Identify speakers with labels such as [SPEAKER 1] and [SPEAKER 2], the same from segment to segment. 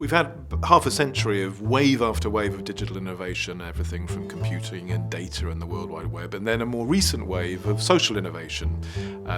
[SPEAKER 1] We've had half a century of wave after wave of digital innovation, everything from computing and data and the World Wide Web, and then a more recent wave of social innovation,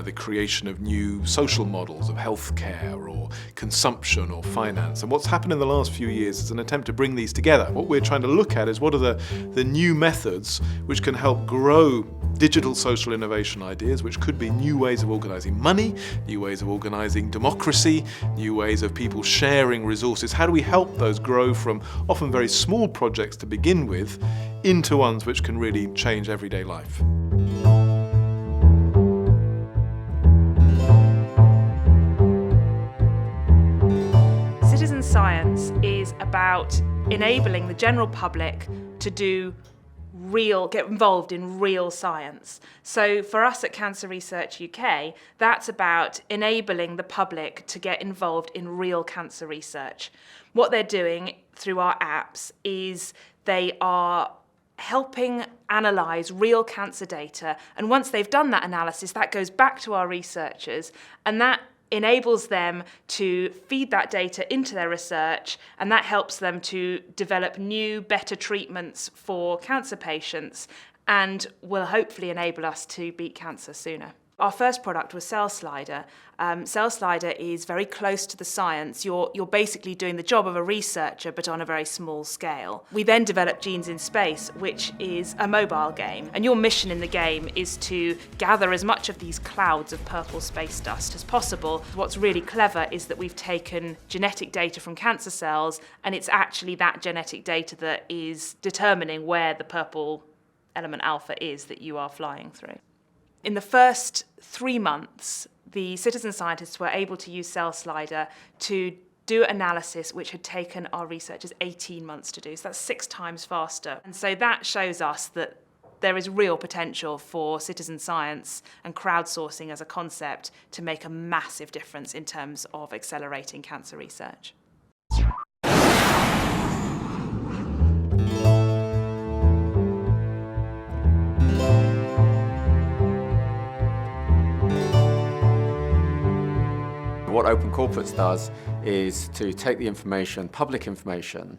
[SPEAKER 1] the creation of new social models of healthcare or consumption or finance. And what's happened in the last few years is an attempt to bring these together. What we're trying to look at is what are the new methods which can help grow digital social innovation ideas, which could be new ways of organising money, new ways of organising democracy, new ways of people sharing resources. How do we help those grow from often very small projects to begin with into ones which can really change everyday life?
[SPEAKER 2] Citizen science is about enabling the general public to get involved in real science. So for us at Cancer Research UK, that's about enabling the public to get involved in real cancer research. What they're doing through our apps is they are helping analyse real cancer data, and once they've done that analysis, that goes back to our researchers, and that enables them to feed that data into their research, and that helps them to develop new, better treatments for cancer patients and will hopefully enable us to beat cancer sooner. Our first product was Cell Slider. Cell Slider is very close to the science. You're basically doing the job of a researcher, but on a very small scale. We then developed Genes in Space, which is a mobile game. And your mission in the game is to gather as much of these clouds of purple space dust as possible. What's really clever is that we've taken genetic data from cancer cells, and it's actually that genetic data that is determining where the purple element alpha is that you are flying through. In the first 3 months, the citizen scientists were able to use Cell Slider to do analysis which had taken our researchers 18 months to do. So that's 6 times faster. And so that shows us that there is real potential for citizen science and crowdsourcing as a concept to make a massive difference in terms of accelerating cancer research.
[SPEAKER 3] What OpenCorporates does is to take the information, public information,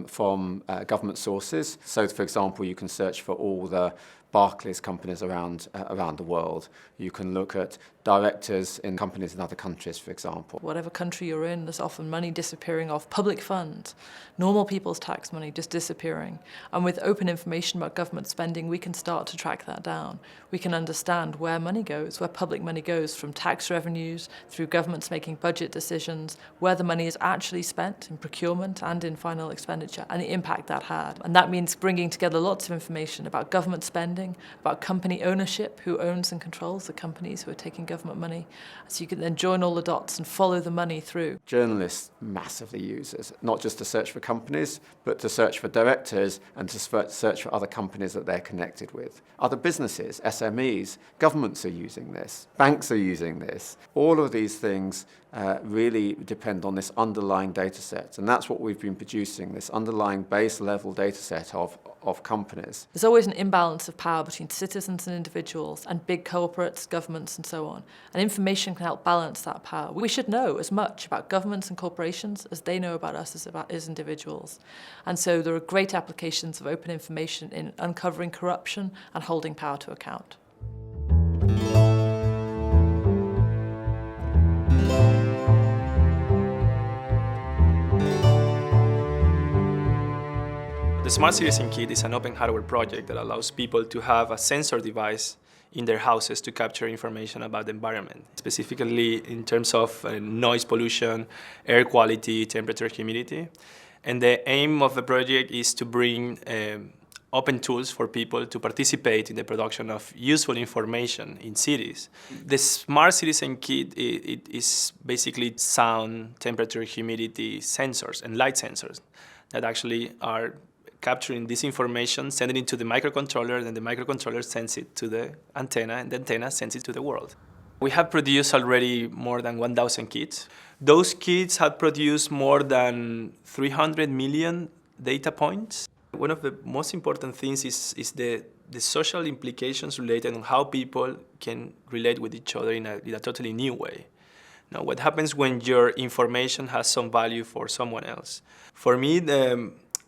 [SPEAKER 3] from government sources. So, for example, you can search for all the Barclays companies around the world. You can look at directors in companies in other countries, for example.
[SPEAKER 4] Whatever country you're in, there's often money disappearing off public funds, normal people's tax money just disappearing. And with open information about government spending, we can start to track that down. We can understand where money goes, where public money goes, from tax revenues, through governments making budget decisions, where the money is actually spent in procurement and in final expenditure, and the impact that had. And that means bringing together lots of information about government spending, about company ownership, who owns and controls the companies who are taking government money, so you can then join all the dots and follow the money through.
[SPEAKER 3] Journalists massively use it, not just to search for companies, but to search for directors and to search for other companies that they're connected with. Other businesses, SMEs, governments are using this, banks are using this. All of these things really depend on this underlying data set, and that's what we've been producing, this underlying base level data set of companies.
[SPEAKER 4] There's always an imbalance of power between citizens and individuals and big corporates, governments and so on. And information can help balance that power. We should know as much about governments and corporations as they know about us as individuals. And so there are great applications of open information in uncovering corruption and holding power to account.
[SPEAKER 5] The Smart Citizen Kit is an open hardware project that allows people to have a sensor device in their houses to capture information about the environment, specifically in terms of noise pollution, air quality, temperature, humidity. And the aim of the project is to bring open tools for people to participate in the production of useful information in cities. The Smart Citizen Kit it is basically sound, temperature, humidity sensors and light sensors that actually are capturing this information, sending it to the microcontroller, and the microcontroller sends it to the antenna, and the antenna sends it to the world. We have produced already more than 1,000 kits. Those kits have produced more than 300 million data points. One of the most important things is the social implications related on how people can relate with each other in a totally new way. Now, what happens when your information has some value for someone else? For me,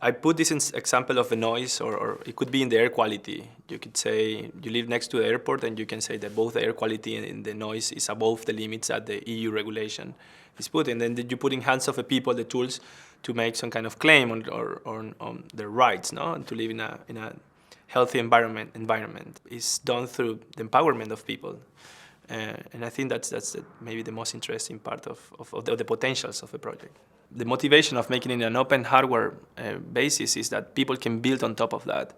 [SPEAKER 5] I put this example of the noise, or it could be in the air quality. You could say you live next to the airport and you can say that both the air quality and the noise is above the limits that the EU regulation is put in. Then you put in hands of the people the tools to make some kind of claim on their rights, no? And to live in a healthy environment. It's done through the empowerment of people. And I think that's maybe the most interesting part of the potentials of the project. The motivation of making it an open hardware basis is that people can build on top of that.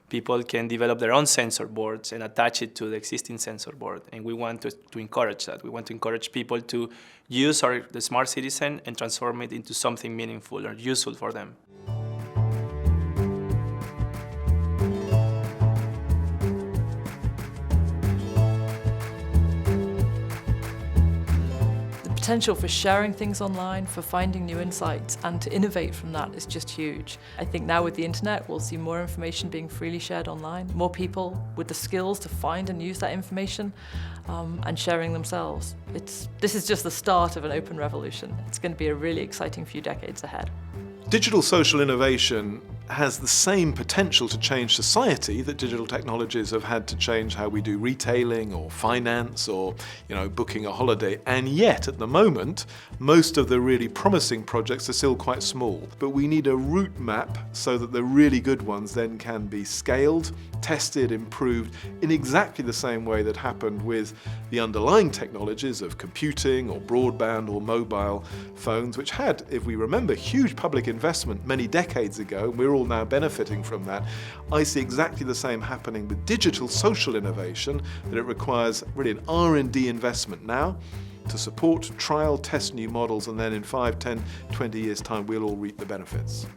[SPEAKER 5] People can develop their own sensor boards and attach it to the existing sensor board. And we want to encourage that. We want to encourage people to use the smart citizen and transform it into something meaningful or useful for them.
[SPEAKER 4] The potential for sharing things online, for finding new insights, and to innovate from that is just huge. I think now with the internet, we'll see more information being freely shared online, more people with the skills to find and use that information, and sharing themselves. This is just the start of an open revolution. It's going to be a really exciting few decades ahead.
[SPEAKER 1] Digital social innovation has the same potential to change society that digital technologies have had to change how we do retailing or finance or, booking a holiday. And yet, at the moment, most of the really promising projects are still quite small. But we need a route map so that the really good ones then can be scaled, tested, improved in exactly the same way that happened with the underlying technologies of computing or broadband or mobile phones, which had, if we remember, huge public investment many decades ago. We're all now benefiting from that. I see exactly the same happening with digital social innovation, that it requires really an R&D investment now to support, trial, test new models, and then in 5, 10, 20 years' time we'll all reap the benefits.